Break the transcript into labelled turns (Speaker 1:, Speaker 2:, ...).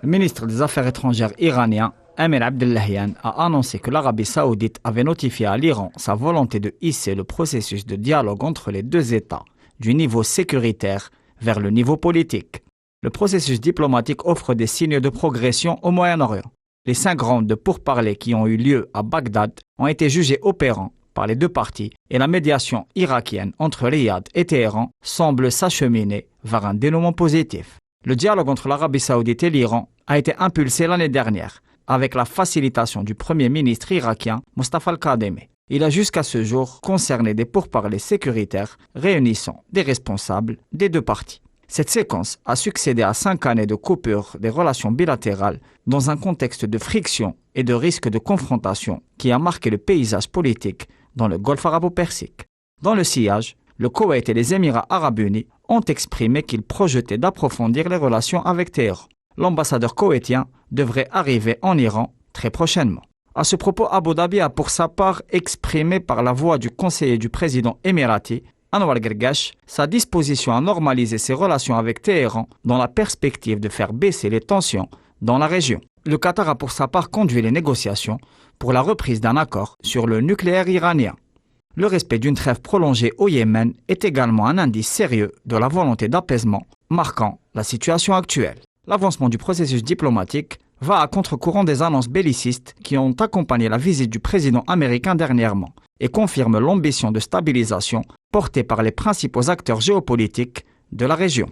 Speaker 1: Le ministre des Affaires étrangères iranien, Amir Abdullahian, a annoncé que l'Arabie saoudite avait notifié à l'Iran sa volonté de hisser le processus de dialogue entre les deux États, du niveau sécuritaire vers le niveau politique. Le processus diplomatique offre des signes de progression au Moyen-Orient. Les 5 rounds de pourparlers qui ont eu lieu à Bagdad ont été jugés opérants par les deux parties et la médiation irakienne entre Riyad et Téhéran semble s'acheminer vers un dénouement positif. Le dialogue entre l'Arabie saoudite et l'Iran a été impulsé l'année dernière avec la facilitation du Premier ministre irakien Mustafa al-Kadhimi. Il a jusqu'à ce jour concerné des pourparlers sécuritaires réunissant des responsables des deux parties. Cette séquence a succédé à 5 années de coupure des relations bilatérales dans un contexte de friction et de risque de confrontation qui a marqué le paysage politique dans le Golfe arabo-persique. Dans le sillage, le Koweït et les Émirats arabes unis ont exprimé qu'ils projetaient d'approfondir les relations avec Téhéran. L'ambassadeur koweïtien devrait arriver en Iran très prochainement. À ce propos, Abu Dhabi a pour sa part exprimé par la voix du conseiller du président émirati, Anwar Gargash, sa disposition à normaliser ses relations avec Téhéran dans la perspective de faire baisser les tensions dans la région. Le Qatar a pour sa part conduit les négociations pour la reprise d'un accord sur le nucléaire iranien. Le respect d'une trêve prolongée au Yémen est également un indice sérieux de la volonté d'apaisement marquant la situation actuelle. L'avancement du processus diplomatique va à contre-courant des annonces bellicistes qui ont accompagné la visite du président américain dernièrement et confirme l'ambition de stabilisation portée par les principaux acteurs géopolitiques de la région.